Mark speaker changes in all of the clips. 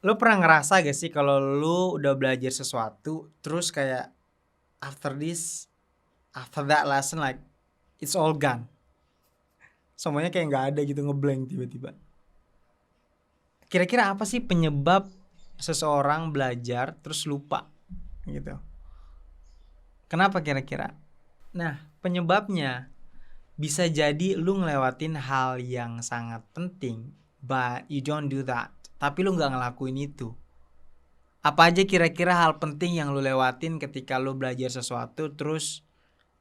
Speaker 1: Lu pernah ngerasa gak sih kalau lu udah belajar sesuatu, terus kayak after this, after that lesson like it's all gone. Semuanya kayak nggak ada gitu, ngeblank tiba-tiba. Kira-kira apa sih penyebab seseorang belajar terus lupa gitu? Kenapa kira-kira? Nah, penyebabnya bisa jadi lu ngelewatin hal yang sangat penting, but you don't do that. Tapi lu nggak ngelakuin itu. Apa aja kira-kira hal penting yang lu lewatin ketika lu belajar sesuatu terus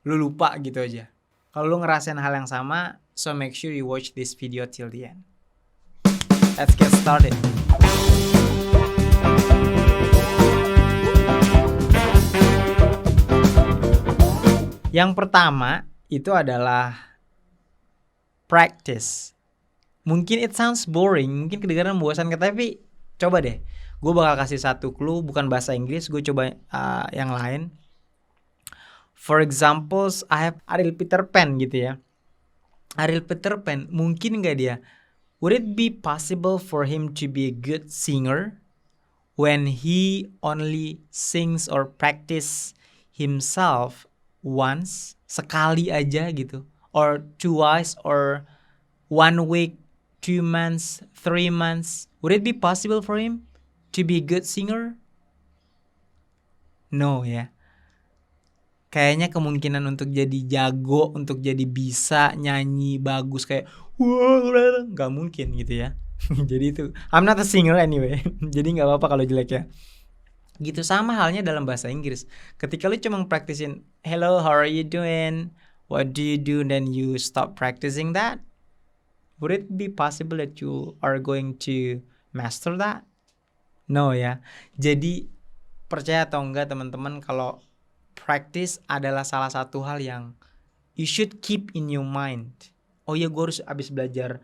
Speaker 1: lu lupa gitu aja? Kalau lu ngerasain hal yang sama, so make sure you watch this video till the end. Let's get started. Yang pertama itu adalah practice. Mungkin it sounds boring, mungkin kedengaran membosankan, tapi coba deh. Gue bakal kasih satu clue, bukan bahasa Inggris, gue coba yang lain. For example, I have Ariel Peter Pan gitu ya. Ariel Peter Pan, mungkin gak dia? Would it be possible for him to be a good singer when he only sings or practice himself once, sekali aja gitu, or twice, or 1 week, 2 months, 3 months? Would it be possible for him to be a good singer? No ya. Kayaknya kemungkinan untuk jadi jago, untuk jadi bisa nyanyi bagus kayak wah, nggak mungkin gitu ya. Jadi itu I'm not a singer anyway. Jadi nggak apa-apa kalau jelek ya. Gitu sama halnya dalam bahasa Inggris. Ketika lu cuma praktisin hello, how are you doing, what do you do, then you stop practicing that, would it be possible that you are going to master that? No ya. Jadi percaya atau enggak teman-teman, kalau practice adalah salah satu hal yang you should keep in your mind. Oh ya, gue harus abis belajar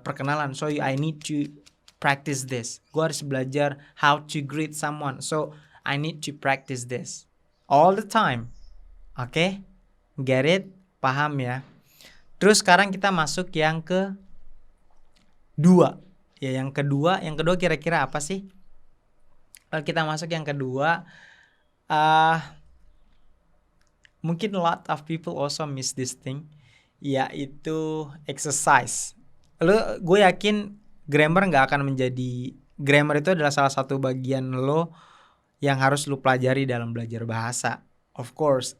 Speaker 1: perkenalan, so I need to practice this. Gue harus belajar how to greet someone, so I need to practice this all the time. Oke? Get it? Paham ya? Terus sekarang kita masuk yang kedua. Ya, yang kedua kira-kira apa sih? Kita masuk yang kedua. Mungkin a lot of people also miss this thing, yaitu exercise. Gue yakin grammar itu adalah salah satu bagian lo yang harus lo pelajari dalam belajar bahasa. Of course,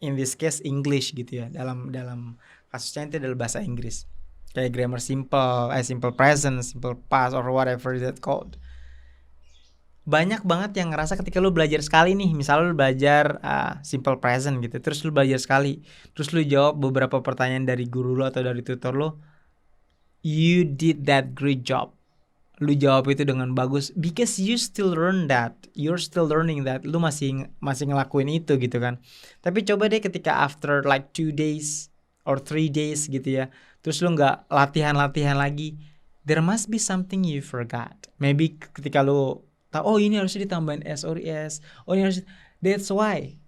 Speaker 1: in this case English gitu ya. Dalam kasusnya itu adalah bahasa Inggris. Kayak grammar simple present, simple past, or whatever that called. Banyak banget yang ngerasa ketika lu belajar sekali nih, misalnya lu belajar simple present gitu, terus lu belajar sekali, terus lu jawab beberapa pertanyaan dari guru lu atau dari tutor lu, you did that great job, lu jawab itu dengan bagus, because you still learn that, you're still learning that, lu masih ngelakuin itu gitu kan. Tapi coba deh ketika after like 2 days or 3 days gitu ya, terus lu nggak latihan lagi, there must be something you forgot. Maybe ketika lu tahu, oh ini harusnya ditambahin S or S, oh ini harus, that's why.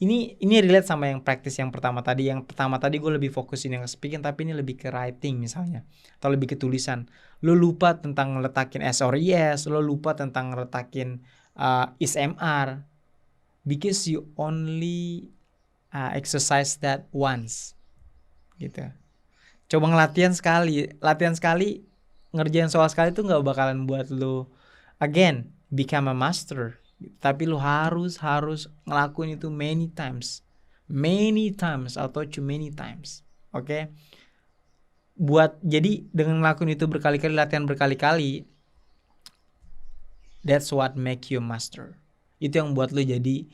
Speaker 1: Ini relate sama yang practice yang pertama tadi. Yang pertama tadi gue lebih fokusin yang speaking, tapi ini lebih ke writing misalnya, atau lebih ke tulisan. Lo lupa tentang ngeletakin S or S, lo lupa tentang ngeletakin is-MR, because you only exercise that once gitu. Coba latihan sekali, ngerjain soal sekali tuh nggak bakalan buat lo again become a master, tapi lu harus ngelakuin itu many times atau too many times. Oke? Jadi dengan ngelakuin itu berkali-kali, latihan berkali-kali, that's what make you master. Itu yang buat lu jadi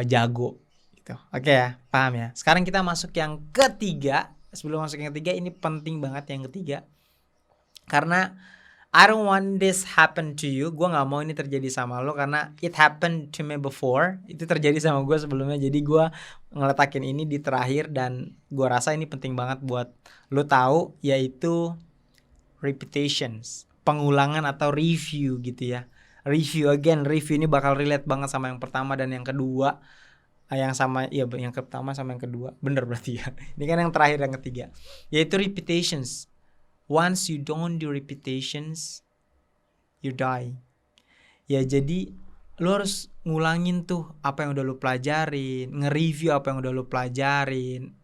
Speaker 1: jago gitu. Oke ya, paham ya? Sekarang kita masuk yang ketiga. Sebelum masuk yang ketiga, ini penting banget yang ketiga, karena I don't want this happen to you. Gue gak mau ini terjadi sama lo, karena it happened to me before. Itu terjadi sama gue sebelumnya. Jadi gue ngeletakin ini di terakhir, dan gue rasa ini penting banget buat lo tahu, yaitu repetitions, pengulangan atau review gitu ya. Review ini bakal relate banget sama yang pertama dan yang kedua. Yang pertama sama yang kedua. Bener berarti ya. Ini kan yang terakhir, yang ketiga, yaitu repetitions. Once you don't do repetitions, you die. Ya jadi lu harus ngulangin tuh apa yang udah lu pelajarin, nge-review apa yang udah lu pelajarin.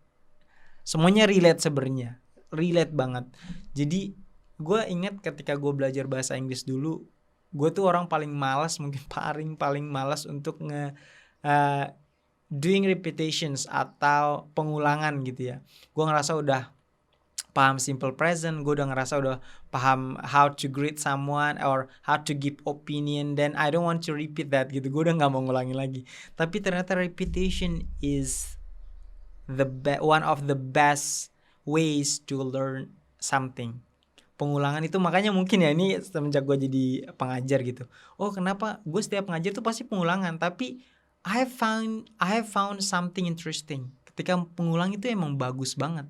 Speaker 1: Semuanya relate sebenarnya, relate banget. Jadi gue ingat ketika gue belajar bahasa Inggris dulu, gue tuh orang paling malas, mungkin paling malas untuk uh, doing repetitions atau pengulangan gitu ya. Gue ngerasa udah paham simple present, gue udah ngerasa udah paham how to greet someone or how to give opinion, then I don't want to repeat that gitu. Gue udah nggak mau ngulangi lagi. Tapi ternyata repetition is one of the best ways to learn something. Pengulangan itu makanya mungkin ya ini semenjak gue jadi pengajar gitu. Oh kenapa gue setiap pengajar tuh pasti pengulangan, tapi I have found something interesting. Ketika pengulang itu emang bagus banget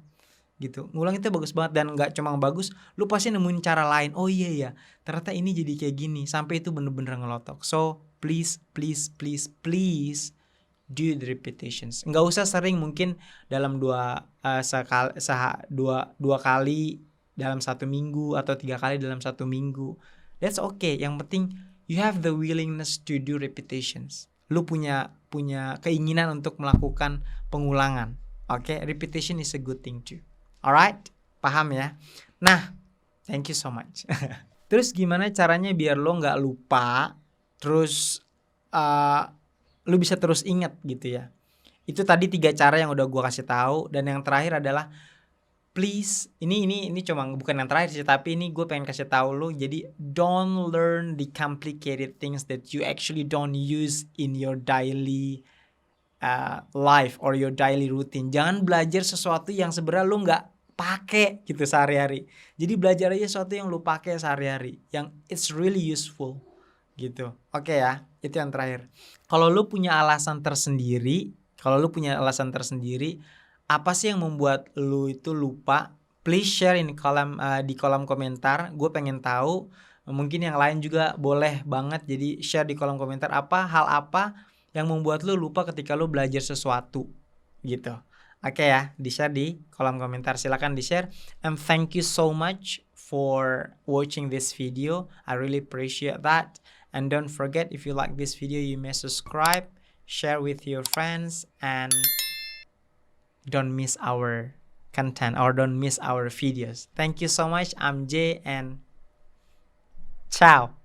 Speaker 1: gitu. Ngulang itu bagus banget, dan nggak cuma bagus, lu pasti nemuin cara lain. Oh iya ya, ternyata ini jadi kayak gini, sampai itu bener-bener ngelotok. So please do the repetitions. Nggak usah sering, mungkin dalam dua kali dalam 1 minggu atau 3 kali dalam 1 minggu. That's okay. Yang penting you have the willingness to do repetitions. Lu punya keinginan untuk melakukan pengulangan. Oke, repetition is a good thing too. Alright, paham ya? Nah, thank you so much. Terus gimana caranya biar lo nggak lupa, terus lo bisa terus ingat gitu ya? Itu tadi 3 cara yang udah gue kasih tahu, dan yang terakhir adalah please, ini cuma bukan yang terakhir sih, tapi ini gue pengen kasih tahu lo. Jadi don't learn the complicated things that you actually don't use in your daily life or your daily routine. Jangan belajar sesuatu yang sebenarnya lu nggak pakai gitu sehari-hari. Jadi belajar aja sesuatu yang lu pakai sehari-hari, yang it's really useful gitu. Oke ya, itu yang terakhir. Kalau lu punya alasan tersendiri, apa sih yang membuat lu itu lupa? Please share di kolom komentar. Gue pengen tahu. Mungkin yang lain juga boleh banget. Jadi share di kolom komentar hal apa yang membuat lu lupa ketika lu belajar sesuatu gitu. Oke ya, di-share di kolom komentar. Silakan di-share. And thank you so much for watching this video. I really appreciate that. And don't forget, if you like this video, you may subscribe, share with your friends, and don't miss our content or don't miss our videos. Thank you so much. I'm Jay, and ciao.